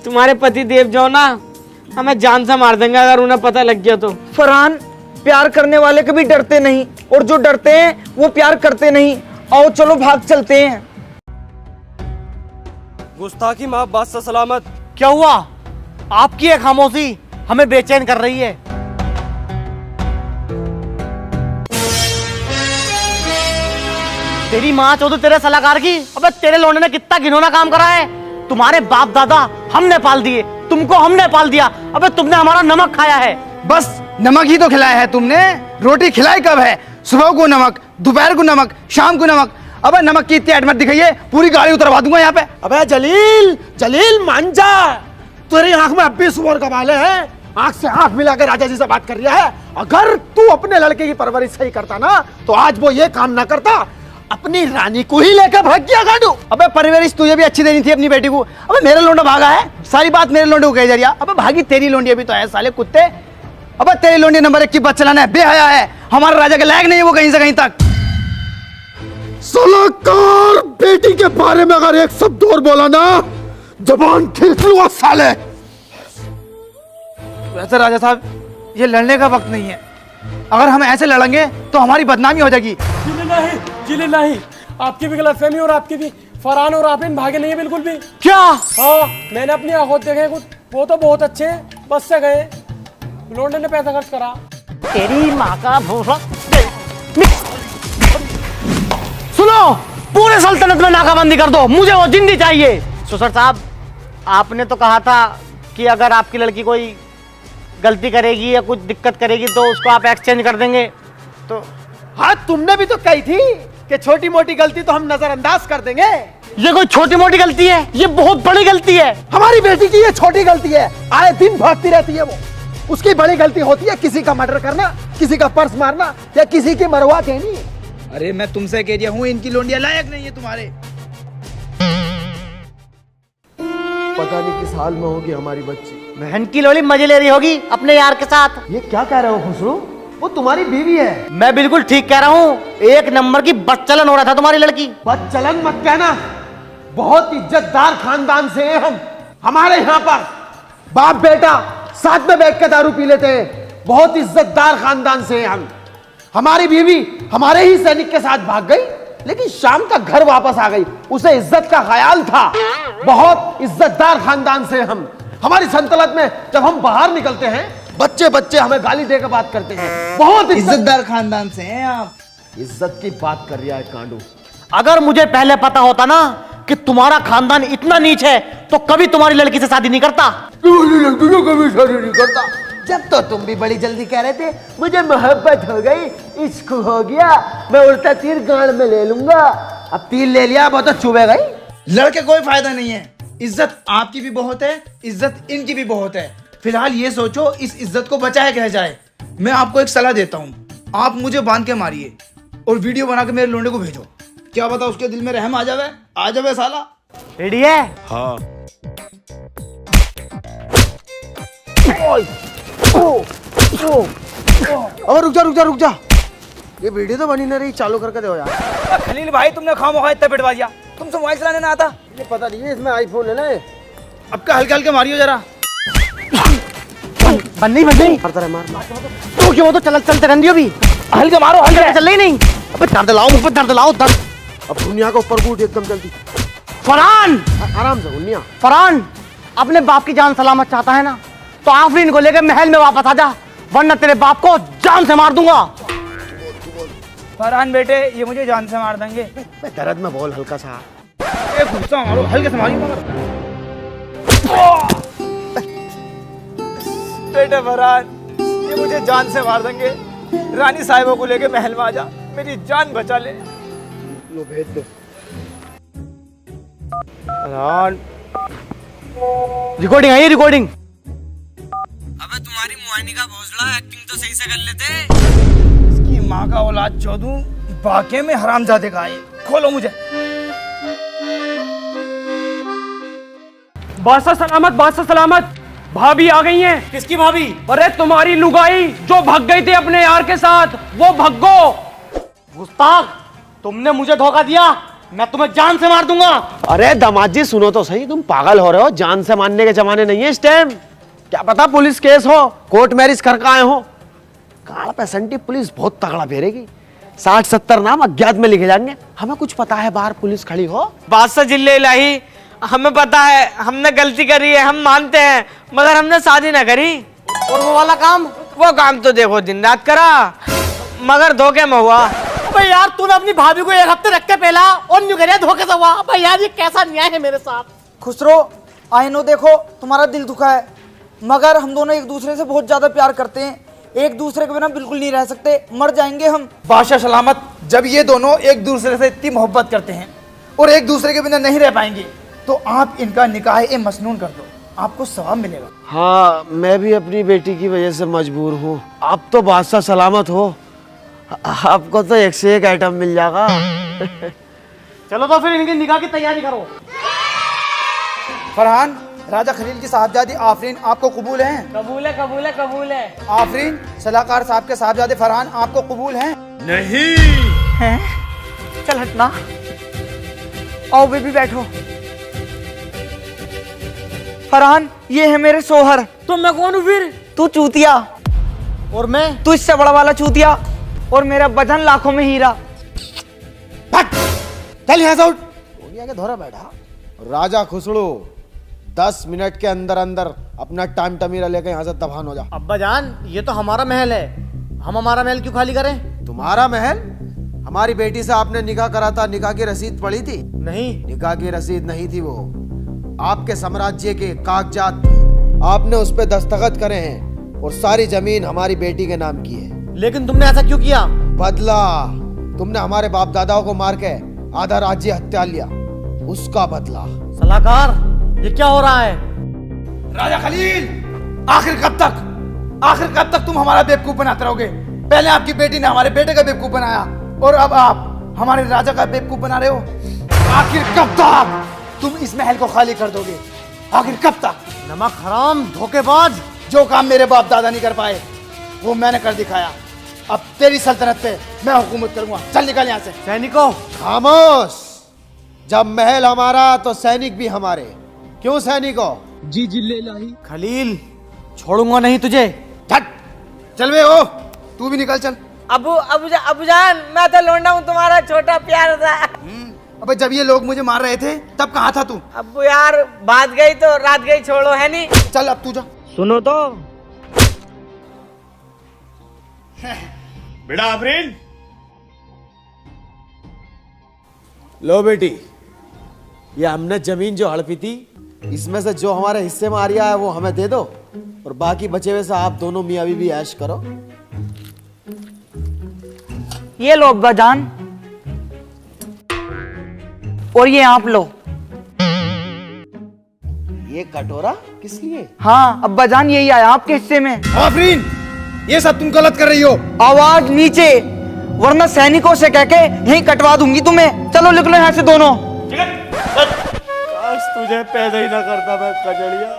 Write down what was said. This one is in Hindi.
तुम्हारे पति देव जो ना हमें जान से मार देंगे अगर उन्हें पता लग गया तो। फरहान, प्यार करने वाले कभी डरते नहीं और जो डरते हैं वो प्यार करते नहीं। आओ चलो भाग चलते हैं। गुस्ताखी माफ बात से सलामत। क्या हुआ? आपकी एक खामोशी हमें बेचैन कर रही है। तेरी माँ चौधरी तेरे सलाहकार की। अबे तेरे लौंडे ने कितना घिनौना काम करा है। तुम्हारे बाप दादा हमने पाल दिए, तुमको हमने पाल दिया। अबे तुमने हमारा नमक खाया है। बस नमक ही तो खिलाया है तुमने। रोटी खिलाई कब है? सुबह को नमक, दोपहर को नमक, शाम को नमक। अबे नमक की इतनी अहमियत दिखाइए, पूरी गाड़ी उतरवा दूंगा यहाँ पे। अबे जलील, जलील मान जा। तेरी आंख में अब भी सुअर का बाल है। आंख से आंख मिला के राजा जी से बात कर रहा है। अगर तू अपने लड़के की परवरिश सही करता ना तो आज वो ये काम ना करता, अपनी रानी को ही लेकर भाग गया गाड़ू। अबे परवरिश तुझे भी अच्छी देनी थी अपनी बेटी को। अबे मेरा लोंडा भागा है, सारी बात मेरे लोंडे को कही जा रही है। अबे भागी तेरी लोंडी अभी तो है साले कुत्ते। अबे तेरी लोंडी नंबर 1 की बस चलाना है, बेहया है, हमारे राजा के लायक नहीं है वो कहीं से कहीं तक। सलाहकार बेटी के बारे में अगर एक शब्द और बोला ना जबान खींच लूंगा साले। वैसे राजा साहब ये लड़ने का वक्त नहीं है। अगर हम ऐसे लड़ेंगे तो हमारी बदनामी हो जाएगी। जिले नहीं, आपकी भी गलतफहमी और आपकी भी। फरहान और आफरीन भागे नहीं है बिल्कुल भी। क्या? हाँ, मैंने अपनी आंखों देखे कुछ। वो तो बहुत अच्छे हैं, बस से गए। लोंडे ने पैसा खर्च करा। तेरी माँ का भूसा। सुनो, पूरे सल्तनत में नाकाबंदी कर दो, मुझे वो जिंदी चाहिए। सुसर साहब, आपने तो कहा था कि अगर आपकी लड़की कोई गलती करेगी या कुछ दिक्कत करेगी तो उसको आप एक्सचेंज कर देंगे। तो हाँ, तुमने भी तो कही थी कि छोटी मोटी गलती तो हम नजरअंदाज कर देंगे। ये कोई छोटी मोटी गलती है? ये बहुत बड़ी गलती है। हमारी बेटी की ये छोटी गलती है, आए दिन भागती रहती है वो। उसकी बड़ी गलती होती है किसी का मर्डर करना, किसी का पर्स मारना या किसी की मरवा कहनी। अरे मैं तुमसे कह दिया हूँ इनकी लोंडिया लायक नहीं है तुम्हारे। पता नहीं किस हाल में होगी हमारी बच्ची। बहन की लोली मजे ले रही होगी अपने यार के साथ। ये क्या कह रहे हो खुसरो? वो तुम्हारी बीवी है। मैं बिल्कुल ठीक कह रहा हूँ। एक नंबर की बदचलन हो रहा था तुम्हारी लड़की। बदचलन मत कहना, बहुत इज्जतदार खानदान से हैं हम। हमारे यहाँ पर बाप बेटा साथ में बैठ के दारू पी लेते हैं। बहुत इज्जतदार खानदान से हैं हम। हमारी बीवी हमारे ही सैनिक के साथ भाग गई, लेकिन शाम तक घर वापस आ गई। उसे इज्जत का ख्याल था। बहुत इज्जतदार खानदान से हम। हमारी सल्तनत में जब हम बाहर निकलते हैं बच्चे बच्चे हमें गाली देकर बात करते हैं। बहुत इज्जतदार खानदान से हैं आप। इज्जत की बात कर रहा है कांडू। अगर मुझे पहले पता होता ना कि तुम्हारा खानदान इतना नीच है तो कभी तुम्हारी लड़की से शादी नहीं करता। कभी शादी नहीं करता। जब तो तुम भी बड़ी जल्दी कह रहे थे मुझे मोहब्बत हो गई, इश्क हो गया, मैं उल्टा तीर गांड में ले लूंगा। अब तीर ले लिया, बहुत तो चुभे गई। लड़के कोई फायदा नहीं है। इज्जत आपकी भी बहुत है, इज्जत इनकी भी बहुत है। फिलहाल ये सोचो इस इज्जत को बचाया कैसे जाए। मैं आपको एक सलाह देता हूँ, आप मुझे बांध के मारिए और वीडियो बना के मेरे लोंडे को भेजो। क्या पता उसके दिल में रहम आ जावे साला। रेडी है? हाँ। और रुक जा। ये वीडियो तो बनी ना रही, चालू करके दो यार। खलील भाई तुमने खामोखा इतना पिटवा दिया। तुमसे मोबाइल चलाने ना आता? ये पता नहीं है, इसमें आईफोन है ना। अब का हल्के हल्के मारियो जरा। बन नहीं मारता रहे, मार। तो क्यों? तो चलते रहने दियो भी। हल्के मारो, हल्के चल रही नहीं। अबे दर्द लाओ, मुझ पर दर्द लाओ। अब दुनिया को ऊपर कूद एकदम जल्दी। फरहान, आराम से उन्निया। फरहान अपने बाप की जान सलामत चाहता है ना तो आफरीन को लेकर महल में वापस आ जा, वरना तेरे बाप को जान से मार दूंगा। फरहान बेटे ये मुझे जान से मार देंगे। दर्द में बोल हल्का सा। गुस्सा मारो, हल्के से मारियो मगर। बेटे फरहान ये मुझे जान से मार देंगे। रानी साहिबा को लेके महल में आ जा, मेरी जान बचा ले। लो भेज दो। फरहान रिकॉर्डिंग है, रिकॉर्डिंग। अबे तुम्हारी मुआइनी का भोसड़ा, एक्टिंग तो सही से कर लेते। इसकी माँ का औलाद चौधू बाके में हरामजादे का है। खोलो मुझे। बादशाह सलामत। भाभी आ गई हैं। किसकी भाभी? अरे तुम्हारी लुगाई जो भाग गई थी अपने यार के साथ, वो भग्गो। गुस्ताख, तुमने मुझे धोखा दिया। मैं तुम्हें जान से मार दूंगा। अरे दामाद जी सुनो तो सही, तुम पागल हो रहे हो, जान से मारने के जमाने नहीं है इस टाइम। क्या पता पुलिस केस हो, कोर्ट मैरिज करके आए हो। काल पैसेंटी पुलिस बहुत तगड़ा फेरेगी, 60-70 नाम अज्ञात में लिखे जाएंगे। हमें कुछ पता है बाहर पुलिस खड़ी हो। बादशाह जिले इलाही, हमें पता है हमने गलती करी है, हम मानते हैं, मगर हमने शादी ना करी। और वो वाला काम? वो काम तो देखो दिन रात करा, मगर धोखे में हुआ। भाई यार तूने अपनी भाभी को 1 हफ्ते रख के पहला और न्यू कह धोखे से हुआ। भाई यार ये कैसा न्याय है मेरे साथ। खुसरो, आई नो देखो तुम्हारा दिल दुखा है, मगर हम दोनों एक दूसरे से बहुत ज्यादा प्यार करते हैं, एक दूसरे के बिना बिल्कुल नहीं रह सकते, मर जाएंगे हम। बादशाह सलामत, जब ये दोनों एक दूसरे से इतनी मोहब्बत करते हैं और एक दूसरे के बिना नहीं रह पाएंगे, तो आप इनका निकाह ए मसनून कर दो, आपको सवाब मिलेगा। हाँ, मैं भी अपनी बेटी की वजह से मजबूर हूँ। आप तो बादशाह सलामत हो, आपको तो एक से एक आइटम मिल जाएगा। चलो तो फिर इनकी निकाह की तैयारी करो। फरहान, राजा खलील की साहबजादी आफरीन आपको कबूल हैं? कबूल है, कबूल है, कबूल है। आफरीन, सलाहकार साहब के साहबजादे फरहान आपको कबूल हैं? नहीं। चल हटना, आओ बेबी बैठो। फरहान, ये है मेरे सोहर। तो मैं कौन हूँ फिर? तू चूतिया, और मैं? तू इससे बड़ा वाला चूतिया, और मेरा बजन लाखों में हीरा। चल यहाँ से उठ। हो गया कि धोरा बैठा। राजा खुसड़ू, 10 मिनट के अंदर अंदर अपना टाइम टमीरा लेकर यहाँ से तबाह हो जा। अब्बा जान, ये तो हमारा महल है, हम हमारा महल क्यों खाली करें? तुम्हारा महल? हमारी बेटी से आपने निकाह करा था, निकाह की रसीद पड़ी थी? नहीं। निकाह की रसीद नहीं थी, वो आपके साम्राज्य के कागजात थे। आपने उस पे दस्तखत करे हैं और सारी जमीन हमारी बेटी के नाम की है। लेकिन तुमने ऐसा क्यों किया? बदला, तुमने हमारे बाप दादाओं को मार के आधा राज्य हत्या लिया, उसका बदला। सलाहकार, ये क्या हो रहा है? राजा खलील, आखिर कब तक तुम हमारा बेवकूफ बनाते रहोगे? पहले आपकी बेटी ने हमारे बेटे का बेवकूफ बनाया, और अब आप हमारे राजा का बेवकूफ बना रहे हो। आखिर कब तक तुम इस महल को खाली कर दोगे? आखिर कब तक? नमक हराम, धोखेबाज। जो काम मेरे बाप दादा नहीं कर पाए, वो मैंने कर दिखाया। अब तेरी सल्तनत पे मैं हुकूमत करूंगा। चल निकल यहाँ से। सैनिकों, खामोश। जब महल हमारा तो सैनिक भी हमारे। क्यों सैनिकों? खलील, छोड़ूंगा नहीं तुझे। चल वे हो, तू भी निकल चल। अबू जान, मैं तो लौंडा हूँ तुम्हारा छोटा प्यार था। अबे जब ये लोग मुझे मार रहे थे तब कहाँ था तू? अबू यार, बात गई तो रात गई, छोड़ो, है नहीं? चल अब तू जा। सुनो तो, बेटा आफरीन, लो बेटी, ये हमने जमीन जो हड़पी थी, इसमें से जो हमारे हिस्से में आ रहा है वो हमें दे दो, और बाकी बचे हुए से आप दोनों मियाँ बीवी ऐश करो। ये लो अब्बा जान, और ये आप लो। ये कटोरा किस लिए? हाँ अब्बा जान, यही आया आपके हिस्से में। आफरीन, ये सब तुम गलत कर रही हो। आवाज नीचे, वरना सैनिकों से कह के यहीं कटवा दूंगी तुम्हें। चलो निकलो यहाँ से दोनों। काश तुझे पैदा ही ना करता मैं कजड़िया।